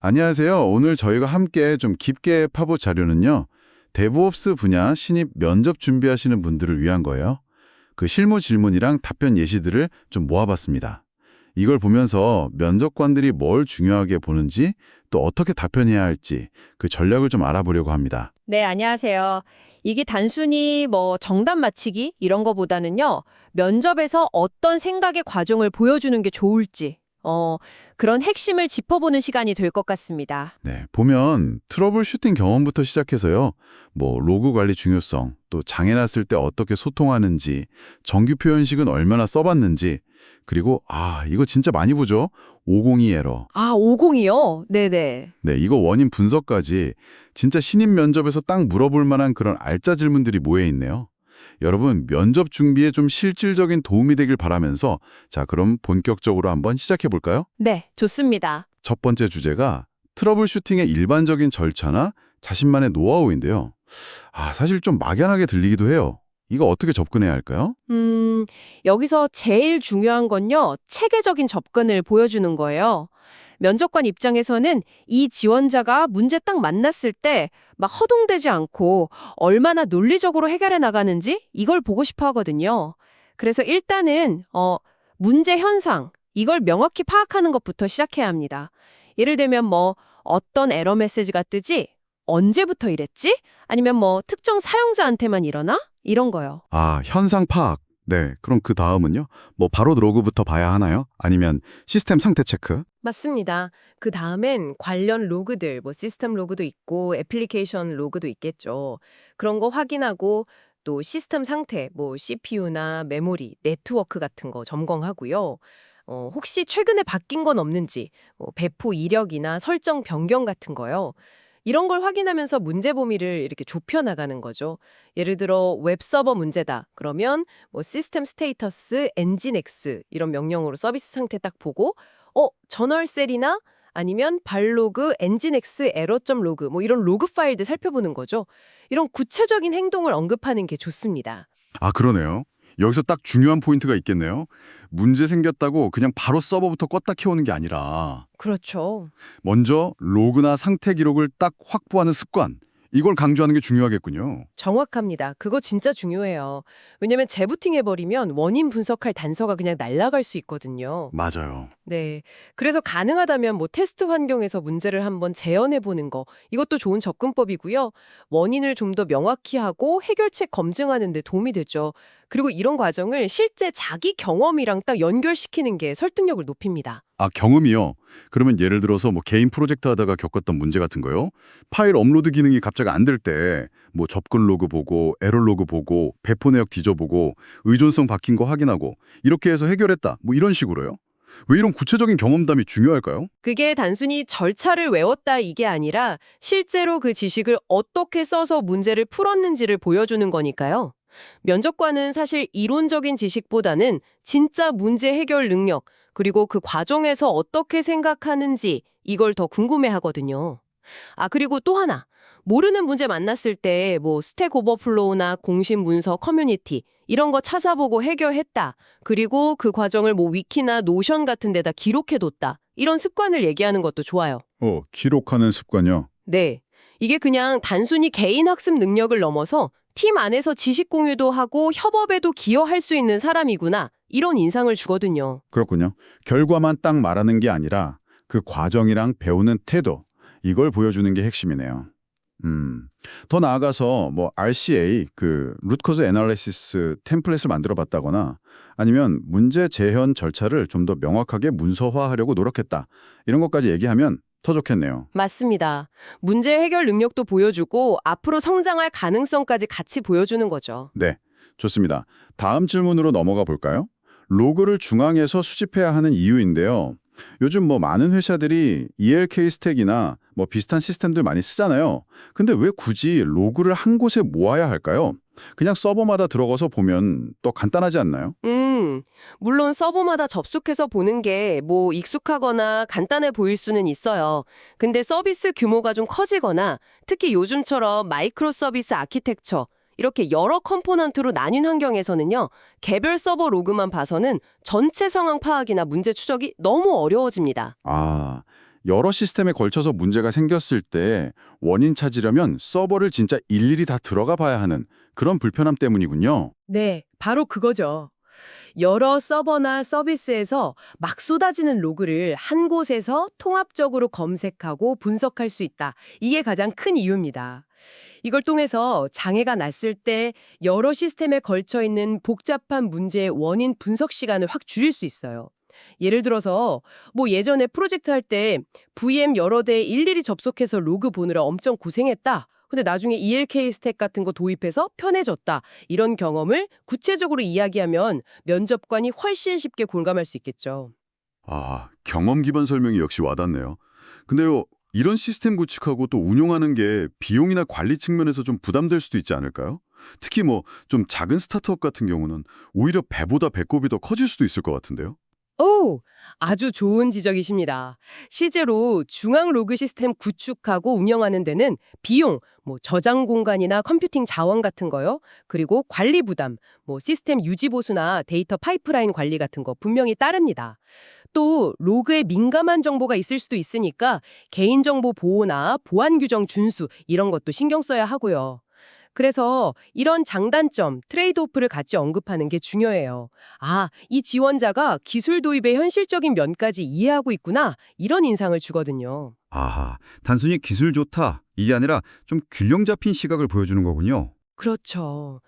안녕하세요. 오늘 저희가 함께 좀 깊게 파볼 자료는요. 데브옵스 분야 신입 면접 준비하시는 분들을 위한 거예요. 그 실무 질문이랑 답변 예시들을 좀 모아봤습니다. 이걸 보면서 면접관들이 뭘 중요하게 보는지 또 어떻게 답변해야 할지 그 전략을 좀 알아보려고 합니다. 네, 안녕하세요. 이게 단순히 정답 맞히기 이런 거보다는요, 면접에서 어떤 생각의 과정을 보여주는 게 좋을지, 그런 핵심을 짚어보는 시간이 될 것 같습니다. 네, 보면 트러블 슈팅 경험부터 시작해서요. 로그 관리 중요성, 또 장애 났을 때 어떻게 소통하는지, 정규 표현식은 얼마나 써봤는지, 그리고 이거 진짜 많이 보죠. 502 에러. 아, 50이요? 네네. 네, 이거 원인 분석까지 진짜 신입 면접에서 딱 물어볼 만한 그런 알짜 질문들이 모여 있네요. 여러분, 면접 준비에 좀 실질적인 도움이 되길 바라면서 자, 그럼 본격적으로 한번 시작해 볼까요? 네, 좋습니다. 첫 번째 주제가 트러블 슈팅의 일반적인 절차나 자신만의 노하우인데요. 사실 좀 막연하게 들리기도 해요. 이거 어떻게 접근해야 할까요? 여기서 제일 중요한 건요, 체계적인 접근을 보여주는 거예요. 면접관 입장에서는 이 지원자가 문제 딱 만났을 때 막 허둥대지 않고 얼마나 논리적으로 해결해 나가는지 이걸 보고 싶어 하거든요. 그래서 일단은 문제 현상 이걸 명확히 파악하는 것부터 시작해야 합니다. 예를 들면 어떤 에러 메시지가 뜨지? 언제부터 이랬지? 아니면 특정 사용자한테만 일어나? 이런 거요. 현상 파악. 네, 그럼 그 다음은요? 바로 로그부터 봐야 하나요? 아니면 시스템 상태 체크? 맞습니다. 그 다음엔 관련 로그들, 시스템 로그도 있고 애플리케이션 로그도 있겠죠. 그런 거 확인하고 또 시스템 상태, CPU나 메모리, 네트워크 같은 거 점검하고요. 혹시 최근에 바뀐 건 없는지, 배포 이력이나 설정 변경 같은 거요. 이런 걸 확인하면서 문제 범위를 이렇게 좁혀 나가는 거죠. 예를 들어 웹서버 문제다. 그러면 시스템 스테이터스 엔진X 이런 명령으로 서비스 상태 딱 보고 저널셀이나 아니면 발로그 엔진X 에러.점 로그 이런 로그 파일들 살펴보는 거죠. 이런 구체적인 행동을 언급하는 게 좋습니다. 그러네요. 여기서 딱 중요한 포인트가 있겠네요. 문제 생겼다고 그냥 바로 서버부터 껐다 켜오는 게 아니라 그렇죠. 먼저 로그나 상태 기록을 딱 확보하는 습관, 이걸 강조하는 게 중요하겠군요. 정확합니다. 그거 진짜 중요해요. 왜냐면 재부팅해버리면 원인 분석할 단서가 그냥 날아갈 수 있거든요. 맞아요. 네. 그래서 가능하다면 테스트 환경에서 문제를 한번 재현해 보는 거, 이것도 좋은 접근법이고요. 원인을 좀 더 명확히 하고 해결책 검증하는 데 도움이 되죠. 그리고 이런 과정을 실제 자기 경험이랑 딱 연결시키는 게 설득력을 높입니다. 경험이요? 그러면 예를 들어서 개인 프로젝트 하다가 겪었던 문제 같은 거요? 파일 업로드 기능이 갑자기 안 될 때 접근 로그 보고 에러 로그 보고 배포 내역 뒤져보고 의존성 바뀐 거 확인하고 이렇게 해서 해결했다. 이런 식으로요? 왜 이런 구체적인 경험담이 중요할까요? 그게 단순히 절차를 외웠다 이게 아니라 실제로 그 지식을 어떻게 써서 문제를 풀었는지를 보여주는 거니까요. 면접관은 사실 이론적인 지식보다는 진짜 문제 해결 능력, 그리고 그 과정에서 어떻게 생각하는지 이걸 더 궁금해 하거든요. 그리고 또 하나. 모르는 문제 만났을 때 스택 오버플로우나 공식 문서 커뮤니티 이런 거 찾아보고 해결했다. 그리고 그 과정을 위키나 노션 같은 데다 기록해뒀다. 이런 습관을 얘기하는 것도 좋아요. 기록하는 습관이요? 네. 이게 그냥 단순히 개인 학습 능력을 넘어서 팀 안에서 지식 공유도 하고 협업에도 기여할 수 있는 사람이구나. 이런 인상을 주거든요. 그렇군요. 결과만 딱 말하는 게 아니라 그 과정이랑 배우는 태도, 이걸 보여주는 게 핵심이네요. 더 나아가서 RCA, 그 루트코즈 애널리시스 템플릿을 만들어 봤다거나 아니면 문제 재현 절차를 좀 더 명확하게 문서화하려고 노력했다. 이런 것까지 얘기하면 더 좋겠네요. 맞습니다. 문제 해결 능력도 보여주고 앞으로 성장할 가능성까지 같이 보여주는 거죠. 네, 좋습니다. 다음 질문으로 넘어가 볼까요? 로그를 중앙에서 수집해야 하는 이유인데요. 요즘 많은 회사들이 ELK 스택이나 비슷한 시스템들 많이 쓰잖아요. 근데 왜 굳이 로그를 한 곳에 모아야 할까요? 그냥 서버마다 들어가서 보면 또 간단하지 않나요? 물론 서버마다 접속해서 보는 게 익숙하거나 간단해 보일 수는 있어요. 근데 서비스 규모가 좀 커지거나 특히 요즘처럼 마이크로 서비스 아키텍처 이렇게 여러 컴포넌트로 나뉜 환경에서는요. 개별 서버 로그만 봐서는 전체 상황 파악이나 문제 추적이 너무 어려워집니다. 여러 시스템에 걸쳐서 문제가 생겼을 때 원인 찾으려면 서버를 진짜 일일이 다 들어가 봐야 하는 그런 불편함 때문이군요. 네, 바로 그거죠. 여러 서버나 서비스에서 막 쏟아지는 로그를 한 곳에서 통합적으로 검색하고 분석할 수 있다. 이게 가장 큰 이유입니다. 이걸 통해서 장애가 났을 때 여러 시스템에 걸쳐 있는 복잡한 문제의 원인 분석 시간을 확 줄일 수 있어요. 예를 들어서 뭐 예전에 프로젝트 할 때 VM 여러 대에 일일이 접속해서 로그 보느라 엄청 고생했다. 근데 나중에 ELK 스택 같은 거 도입해서 편해졌다. 이런 경험을 구체적으로 이야기하면 면접관이 훨씬 쉽게 공감할 수 있겠죠. 아, 경험 기반 설명이 역시 와닿네요. 근데요, 이런 시스템 구축하고 또 운용하는 게 비용이나 관리 측면에서 좀 부담될 수도 있지 않을까요? 특히 뭐 좀 작은 스타트업 같은 경우는 오히려 배보다 배꼽이 더 커질 수도 있을 것 같은데요. 오, 아주 좋은 지적이십니다. 실제로 중앙 로그 시스템 구축하고 운영하는 데는 비용, 뭐 저장 공간이나 컴퓨팅 자원 같은 거요. 그리고 관리 부담, 뭐 시스템 유지 보수나 데이터 파이프라인 관리 같은 거 분명히 따릅니다. 또 로그에 민감한 정보가 있을 수도 있으니까 개인정보 보호나 보안 규정 준수 이런 것도 신경 써야 하고요. 그래서 이런 장단점, 트레이드오프를 같이 언급하는 게 중요해요. 아, 이 지원자가 기술 도입의 현실적인 면까지 이해하고 있구나. 이런 인상을 주거든요. 아하, 단순히 기술 좋다 이게 아니라 좀 균형 잡힌 시각을 보여주는 거군요. 그렇죠.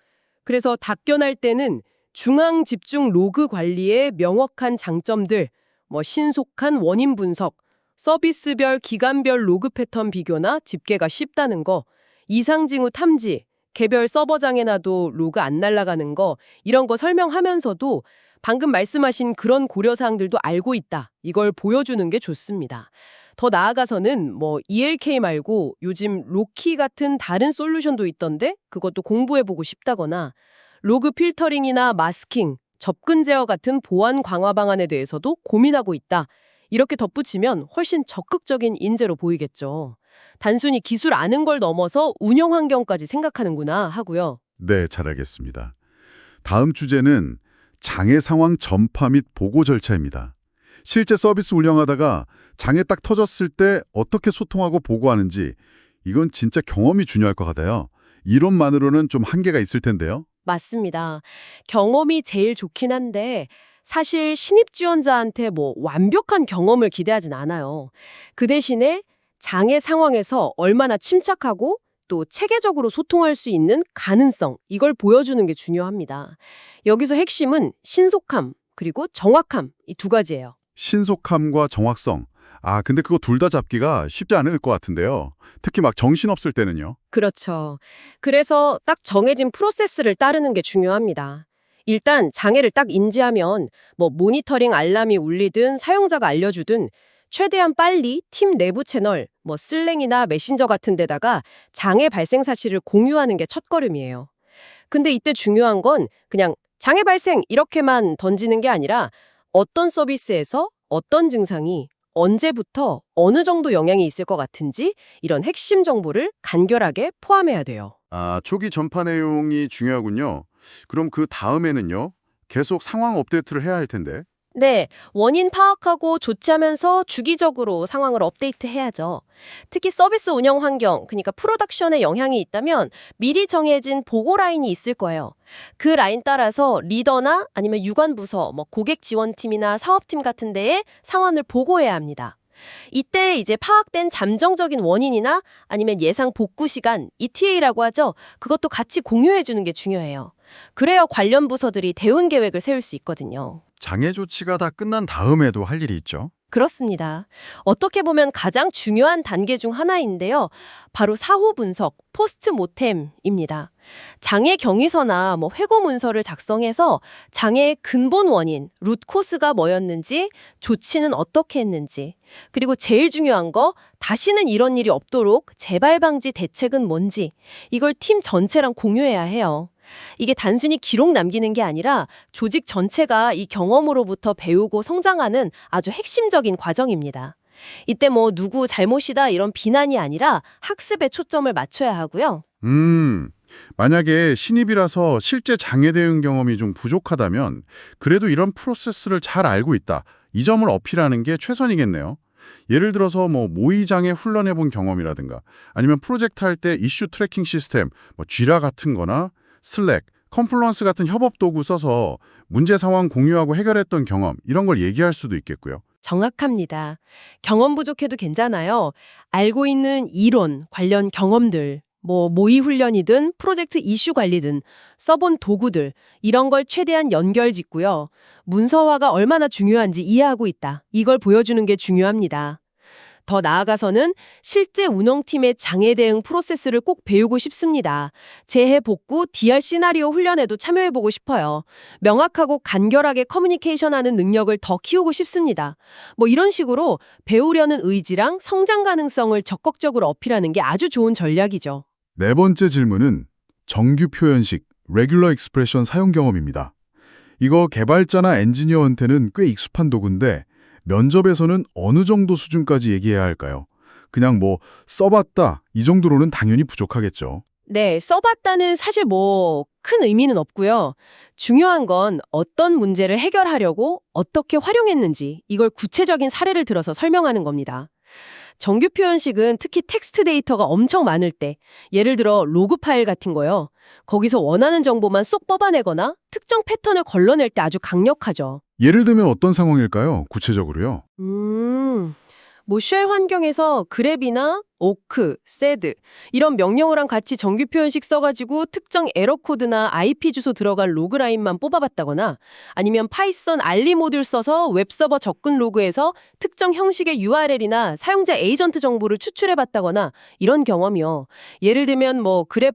그래서 답변할 때는 중앙 집중 로그 관리의 명확한 장점들, 뭐 신속한 원인 분석, 서비스별 기간별 로그 패턴 비교나 집계가 쉽다는 거, 이상 징후 탐지, 개별 서버 장애나도 로그 안 날아가는 거 이런 거 설명하면서도 방금 말씀하신 그런 고려사항들도 알고 있다. 이걸 보여주는 게 좋습니다. 더 나아가서는 뭐 ELK 말고 요즘 로키 같은 다른 솔루션도 있던데 그것도 공부해보고 싶다거나 로그 필터링이나 마스킹, 접근 제어 같은 보안 강화 방안에 대해서도 고민하고 있다. 이렇게 덧붙이면 훨씬 적극적인 인재로 보이겠죠. 단순히 기술 아는 걸 넘어서 운영 환경까지 생각하는구나 하고요. 네, 잘 알겠습니다. 다음 주제는 장애 상황 전파 및 보고 절차입니다. 실제 서비스 운영하다가 장애 딱 터졌을 때 어떻게 소통하고 보고하는지 이건 진짜 경험이 중요할 것 같아요. 이론만으로는 좀 한계가 있을 텐데요. 맞습니다. 경험이 제일 좋긴 한데 사실 신입 지원자한테 뭐 완벽한 경험을 기대하진 않아요. 그 대신에 장애 상황에서 얼마나 침착하고 또 체계적으로 소통할 수 있는 가능성, 이걸 보여주는 게 중요합니다. 여기서 핵심은 신속함, 그리고 정확함, 이 두 가지예요. 신속함과 정확성. 아, 근데 그거 둘 다 잡기가 쉽지 않을 것 같은데요. 특히 막 정신없을 때는요. 그렇죠. 그래서 딱 정해진 프로세스를 따르는 게 중요합니다. 일단 장애를 딱 인지하면 뭐 모니터링 알람이 울리든 사용자가 알려주든 최대한 빨리 팀 내부 채널, 뭐 슬랙이나 메신저 같은 데다가 장애 발생 사실을 공유하는 게 첫걸음이에요. 근데 이때 중요한 건 그냥 장애 발생 이렇게만 던지는 게 아니라 어떤 서비스에서 어떤 증상이 언제부터 어느 정도 영향이 있을 것 같은지 이런 핵심 정보를 간결하게 포함해야 돼요. 아, 초기 전파 내용이 중요하군요. 그럼 그 다음에는요? 계속 상황 업데이트를 해야 할 텐데. 네, 원인 파악하고 조치하면서 주기적으로 상황을 업데이트해야죠. 특히 서비스 운영 환경, 그러니까 프로덕션에 영향이 있다면 미리 정해진 보고 라인이 있을 거예요. 그 라인 따라서 리더나 아니면 유관 부서, 뭐 고객 지원팀이나 사업팀 같은 데에 상황을 보고해야 합니다. 이때 이제 파악된 잠정적인 원인이나 아니면 예상 복구 시간, ETA라고 하죠. 그것도 같이 공유해 주는 게 중요해요. 그래야 관련 부서들이 대응 계획을 세울 수 있거든요. 장애 조치가 다 끝난 다음에도 할 일이 있죠. 그렇습니다. 어떻게 보면 가장 중요한 단계 중 하나인데요. 바로 사후 분석, 포스트 모템입니다. 장애 경위서나 뭐 회고 문서를 작성해서 장애의 근본 원인, 루트 코스가 뭐였는지, 조치는 어떻게 했는지, 그리고 제일 중요한 거 다시는 이런 일이 없도록 재발 방지 대책은 뭔지 이걸 팀 전체랑 공유해야 해요. 이게 단순히 기록 남기는 게 아니라 조직 전체가 이 경험으로부터 배우고 성장하는 아주 핵심적인 과정입니다. 이때 뭐 누구 잘못이다 이런 비난이 아니라 학습에 초점을 맞춰야 하고요. 만약에 신입이라서 실제 장애 대응 경험이 좀 부족하다면 그래도 이런 프로세스를 잘 알고 있다. 이 점을 어필하는 게 최선이겠네요. 예를 들어서 뭐 모의장에 훈련해본 경험이라든가 아니면 프로젝트 할 때 이슈 트래킹 시스템, 뭐 쥐라 같은 거나 슬랙, 컴플루언스 같은 협업 도구 써서 문제 상황 공유하고 해결했던 경험 이런 걸 얘기할 수도 있겠고요. 정확합니다. 경험 부족해도 괜찮아요. 알고 있는 이론, 관련 경험들, 뭐 모의 훈련이든 프로젝트 이슈 관리든 써본 도구들 이런 걸 최대한 연결 짓고요. 문서화가 얼마나 중요한지 이해하고 있다. 이걸 보여주는 게 중요합니다. 더 나아가서는 실제 운영팀의 장애 대응 프로세스를 꼭 배우고 싶습니다. 재해 복구, DR 시나리오 훈련에도 참여해보고 싶어요. 명확하고 간결하게 커뮤니케이션하는 능력을 더 키우고 싶습니다. 뭐 이런 식으로 배우려는 의지랑 성장 가능성을 적극적으로 어필하는 게 아주 좋은 전략이죠. 네 번째 질문은 정규 표현식, Regular Expression 사용 경험입니다. 이거 개발자나 엔지니어한테는 꽤 익숙한 도구인데 면접에서는 어느 정도 수준까지 얘기해야 할까요? 그냥 뭐 써봤다 이 정도로는 당연히 부족하겠죠. 네, 써봤다는 사실 뭐 큰 의미는 없고요. 중요한 건 어떤 문제를 해결하려고 어떻게 활용했는지 이걸 구체적인 사례를 들어서 설명하는 겁니다. 정규 표현식은 특히 텍스트 데이터가 엄청 많을 때, 예를 들어 로그 파일 같은 거요. 거기서 원하는 정보만 쏙 뽑아내거나 특정 패턴을 걸러낼 때 아주 강력하죠. 예를 들면 어떤 상황일까요? 구체적으로요. 뭐 쉘 환경에서 그랩이나 오크, 세드 이런 명령어랑 같이 정규 표현식 써가지고 특정 에러 코드나 IP 주소 들어간 로그 라인만 뽑아봤다거나 아니면 파이썬 알리 모듈 써서 웹서버 접근 로그에서 특정 형식의 URL이나 사용자 에이전트 정보를 추출해봤다거나 이런 경험이요. 예를 들면 뭐 그랩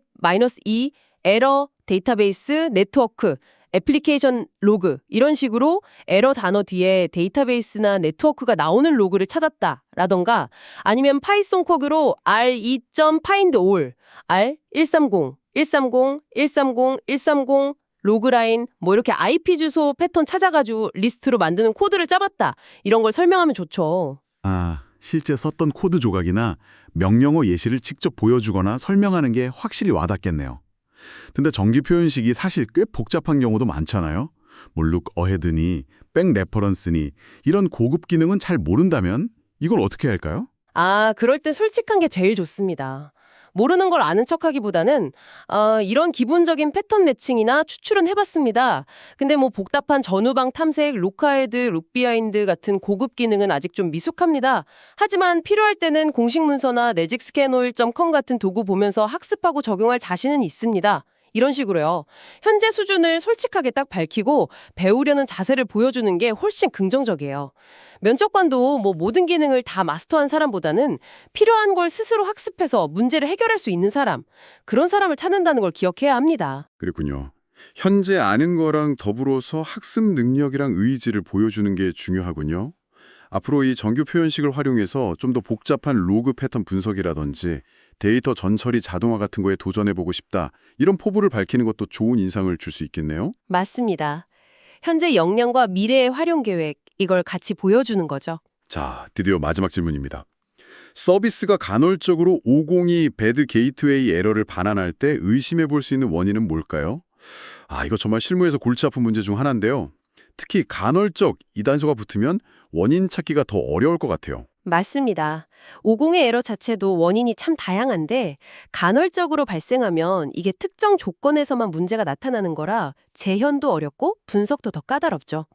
-e, 에러, 데이터베이스, 네트워크 애플리케이션 로그 이런 식으로 에러 단어 뒤에 데이터베이스나 네트워크가 나오는 로그를 찾았다라던가 아니면 파이썬 콕으로 r2.findAll, r130, 130, 130, 130 로그라인 뭐 이렇게 IP 주소 패턴 찾아가지고 리스트로 만드는 코드를 짜봤다. 이런 걸 설명하면 좋죠. 실제 썼던 코드 조각이나 명령어 예시를 직접 보여주거나 설명하는 게 확실히 와닿겠네요. 근데 정규 표현식이 사실 꽤 복잡한 경우도 많잖아요. 뭐 look ahead니, back reference니 이런 고급 기능은 잘 모른다면 이걸 어떻게 할까요? 그럴 땐 솔직한 게 제일 좋습니다. 모르는 걸 아는 척하기보다는 이런 기본적인 패턴 매칭이나 추출은 해봤습니다. 근데 뭐 복잡한 전후방 탐색, 룩아헤드, 룩비하인드 같은 고급 기능은 아직 좀 미숙합니다. 하지만 필요할 때는 공식 문서나 내직스캐노일.com 같은 도구 보면서 학습하고 적용할 자신은 있습니다. 이런 식으로요. 현재 수준을 솔직하게 딱 밝히고 배우려는 자세를 보여주는 게 훨씬 긍정적이에요. 면접관도 뭐 모든 기능을 다 마스터한 사람보다는 필요한 걸 스스로 학습해서 문제를 해결할 수 있는 사람, 그런 사람을 찾는다는 걸 기억해야 합니다. 그렇군요. 현재 아는 거랑 더불어서 학습 능력이랑 의지를 보여주는 게 중요하군요. 앞으로 이 정규 표현식을 활용해서 좀 더 복잡한 로그 패턴 분석이라든지 데이터 전처리 자동화 같은 거에 도전해보고 싶다. 이런 포부를 밝히는 것도 좋은 인상을 줄 수 있겠네요. 맞습니다. 현재 역량과 미래의 활용 계획, 이걸 같이 보여주는 거죠. 자, 드디어 마지막 질문입니다. 서비스가 간헐적으로 502 배드 게이트웨이 에러를 반환할 때 의심해 볼 수 있는 원인은 뭘까요? 이거 정말 실무에서 골치 아픈 문제 중 하나인데요. 특히 간헐적 이 단서가 붙으면 원인 찾기가 더 어려울 것 같아요. 맞습니다. 502 에러 자체도 원인이 참 다양한데 간헐적으로 발생하면 이게 특정 조건에서만 문제가 나타나는 거라 재현도 어렵고 분석도 더 까다롭죠.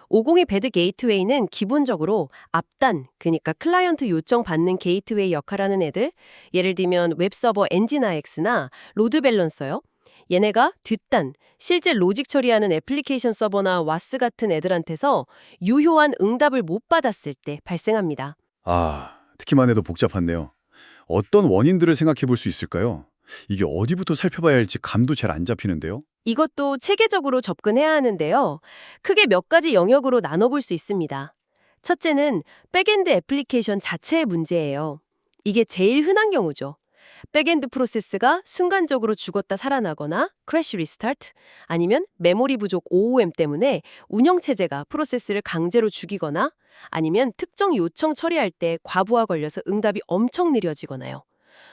502 배드 게이트웨이는 기본적으로 앞단, 그러니까 클라이언트 요청 받는 게이트웨이 역할하는 애들, 예를 들면 웹서버 엔진IX나 로드 밸런서요. 얘네가 뒷단, 실제 로직 처리하는 애플리케이션 서버나 와스 같은 애들한테서 유효한 응답을 못 받았을 때 발생합니다. 듣기만 해도 복잡한데요. 어떤 원인들을 생각해 볼 수 있을까요? 이게 어디부터 살펴봐야 할지 감도 잘 안 잡히는데요. 이것도 체계적으로 접근해야 하는데요. 크게 몇 가지 영역으로 나눠볼 수 있습니다. 첫째는 백엔드 애플리케이션 자체의 문제예요. 이게 제일 흔한 경우죠. 백엔드 프로세스가 순간적으로 죽었다 살아나거나 크래시 리스타트 아니면 메모리 부족 OOM 때문에 운영체제가 프로세스를 강제로 죽이거나 아니면 특정 요청 처리할 때 과부하 걸려서 응답이 엄청 느려지거나요.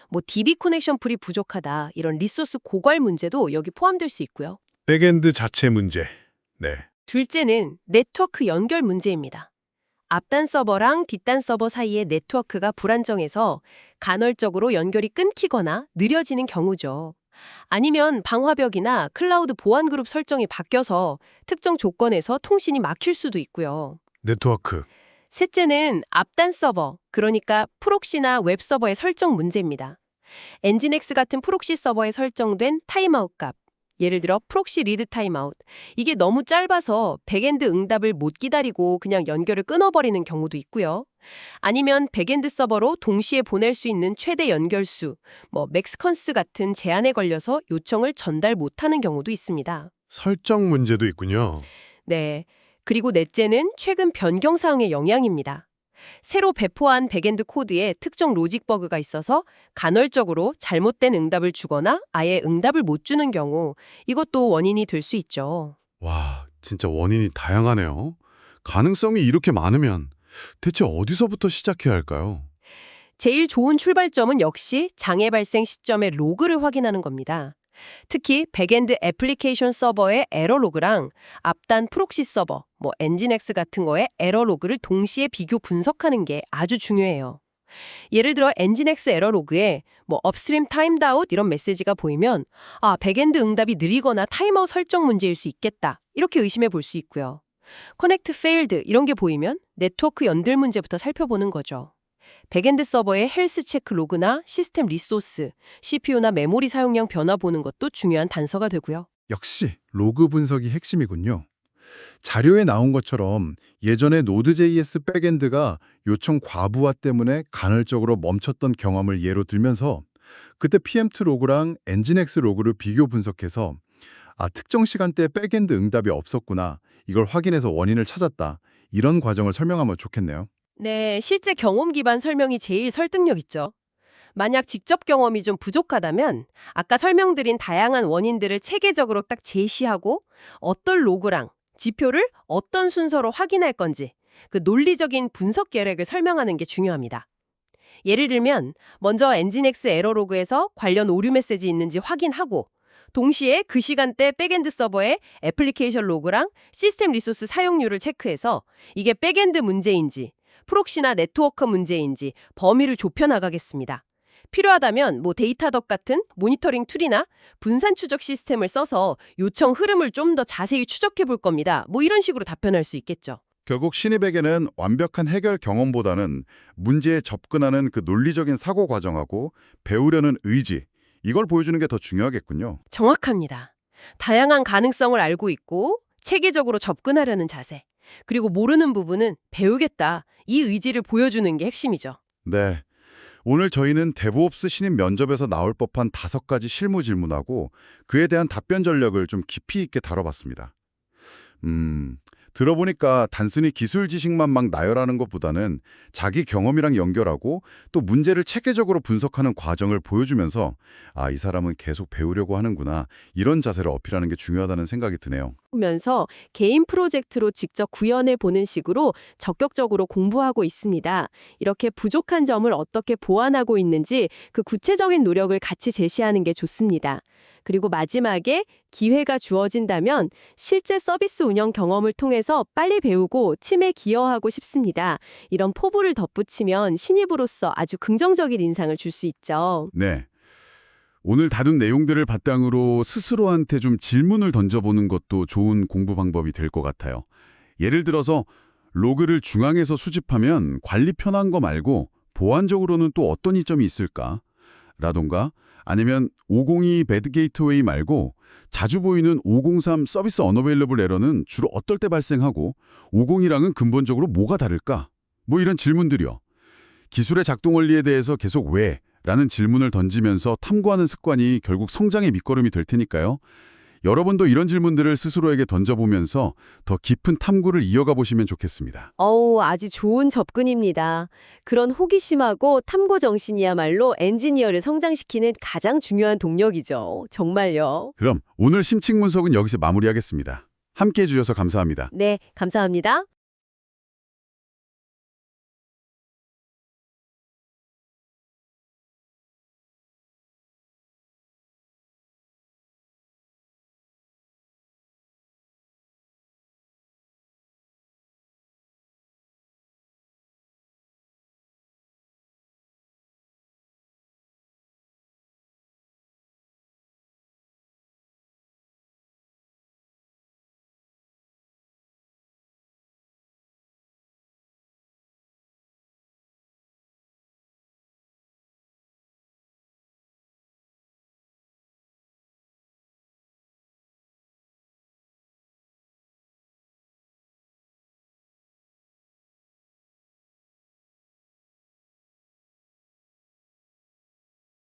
뭐 DB 커넥션 풀이 부족하다 이런 리소스 고갈 문제도 여기 포함될 수 있고요. 백엔드 자체 문제. 네. 둘째는 네트워크 연결 문제입니다. 앞단 서버랑 뒷단 서버 사이의 네트워크가 불안정해서 간헐적으로 연결이 끊기거나 느려지는 경우죠. 아니면 방화벽이나 클라우드 보안 그룹 설정이 바뀌어서 특정 조건에서 통신이 막힐 수도 있고요. 네트워크. 셋째는 앞단 서버, 그러니까 프록시나 웹 서버의 설정 문제입니다. 엔진엑스 같은 프록시 서버에 설정된 타임아웃 값, 예를 들어 프록시 리드 타임아웃, 이게 너무 짧아서 백엔드 응답을 못 기다리고 그냥 연결을 끊어버리는 경우도 있고요. 아니면 백엔드 서버로 동시에 보낼 수 있는 최대 연결수, 맥스컨스 같은 제한에 걸려서 요청을 전달 못하는 경우도 있습니다. 설정 문제도 있군요. 네. 그리고 넷째는 최근 변경 사항의 영향입니다. 새로 배포한 백엔드 코드에 특정 로직 버그가 있어서 간헐적으로 잘못된 응답을 주거나 아예 응답을 못 주는 경우, 이것도 원인이 될 수 있죠. 와, 진짜 원인이 다양하네요. 가능성이 이렇게 많으면 대체 어디서부터 시작해야 할까요? 제일 좋은 출발점은 역시 장애 발생 시점의 로그를 확인하는 겁니다. 특히 백엔드 애플리케이션 서버의 에러 로그랑 앞단 프록시 서버, 엔진엑스 같은 거의 에러 로그를 동시에 비교 분석하는 게 아주 중요해요. 예를 들어 엔진엑스 에러 로그에 업스트림 타임드아웃 이런 메시지가 보이면 백엔드 응답이 느리거나 타임아웃 설정 문제일 수 있겠다, 이렇게 의심해 볼 수 있고요. 커넥트 페일드 이런 게 보이면 네트워크 연들 문제부터 살펴보는 거죠. 백엔드 서버의 헬스 체크 로그나 시스템 리소스, CPU나 메모리 사용량 변화 보는 것도 중요한 단서가 되고요. 역시 로그 분석이 핵심이군요. 자료에 나온 것처럼 예전에 Node.js 백엔드가 요청 과부하 때문에 간헐적으로 멈췄던 경험을 예로 들면서 그때 PM2 로그랑 엔진엑스 로그를 비교 분석해서 특정 시간대에 백엔드 응답이 없었구나, 이걸 확인해서 원인을 찾았다, 이런 과정을 설명하면 좋겠네요. 네, 실제 경험 기반 설명이 제일 설득력 있죠. 만약 직접 경험이 좀 부족하다면 아까 설명드린 다양한 원인들을 체계적으로 딱 제시하고 어떤 로그랑 지표를 어떤 순서로 확인할 건지 그 논리적인 분석 계획을 설명하는 게 중요합니다. 예를 들면 먼저 엔진엑스 에러 로그에서 관련 오류 메시지 있는지 확인하고 동시에 그 시간대 백엔드 서버의 애플리케이션 로그랑 시스템 리소스 사용률을 체크해서 이게 백엔드 문제인지 프록시나 네트워크 문제인지 범위를 좁혀나가겠습니다. 필요하다면 데이터덕 같은 모니터링 툴이나 분산 추적 시스템을 써서 요청 흐름을 좀 더 자세히 추적해 볼 겁니다. 이런 식으로 답변할 수 있겠죠. 결국 신입에게는 완벽한 해결 경험보다는 문제에 접근하는 그 논리적인 사고 과정하고 배우려는 의지, 이걸 보여주는 게 더 중요하겠군요. 정확합니다. 다양한 가능성을 알고 있고 체계적으로 접근하려는 자세, 그리고 모르는 부분은 배우겠다, 이 의지를 보여주는 게 핵심이죠. 네. 오늘 저희는 데브옵스 신입 면접에서 나올 법한 5가지 실무 질문하고 그에 대한 답변 전략을 좀 깊이 있게 다뤄봤습니다. 들어보니까 단순히 기술 지식만 막 나열하는 것보다는 자기 경험이랑 연결하고 또 문제를 체계적으로 분석하는 과정을 보여주면서 이 사람은 계속 배우려고 하는구나, 이런 자세를 어필하는 게 중요하다는 생각이 드네요. 면서 개인 프로젝트로 직접 구현해 보는 식으로 적극적으로 공부하고 있습니다. 이렇게 부족한 점을 어떻게 보완하고 있는지 그 구체적인 노력을 같이 제시하는 게 좋습니다. 그리고 마지막에 기회가 주어진다면 실제 서비스 운영 경험을 통해서 빨리 배우고 팀에 기여하고 싶습니다. 이런 포부를 덧붙이면 신입으로서 아주 긍정적인 인상을 줄 수 있죠. 네. 오늘 다룬 내용들을 바탕으로 스스로한테 좀 질문을 던져보는 것도 좋은 공부 방법이 될 것 같아요. 예를 들어서 로그를 중앙에서 수집하면 관리 편한 거 말고 보안적으로는 또 어떤 이점이 있을까? 라던가 아니면 502 배드 게이트웨이 말고 자주 보이는 503 서비스 언어베일러블 에러는 주로 어떨 때 발생하고 502랑은 근본적으로 뭐가 다를까? 이런 질문들이요. 기술의 작동 원리에 대해서 계속 왜? 라는 질문을 던지면서 탐구하는 습관이 결국 성장의 밑거름이 될 테니까요. 여러분도 이런 질문들을 스스로에게 던져보면서 더 깊은 탐구를 이어가 보시면 좋겠습니다. 아주 좋은 접근입니다. 그런 호기심하고 탐구 정신이야말로 엔지니어를 성장시키는 가장 중요한 동력이죠. 정말요. 그럼 오늘 심층 분석은 여기서 마무리하겠습니다. 함께해 주셔서 감사합니다. 네, 감사합니다.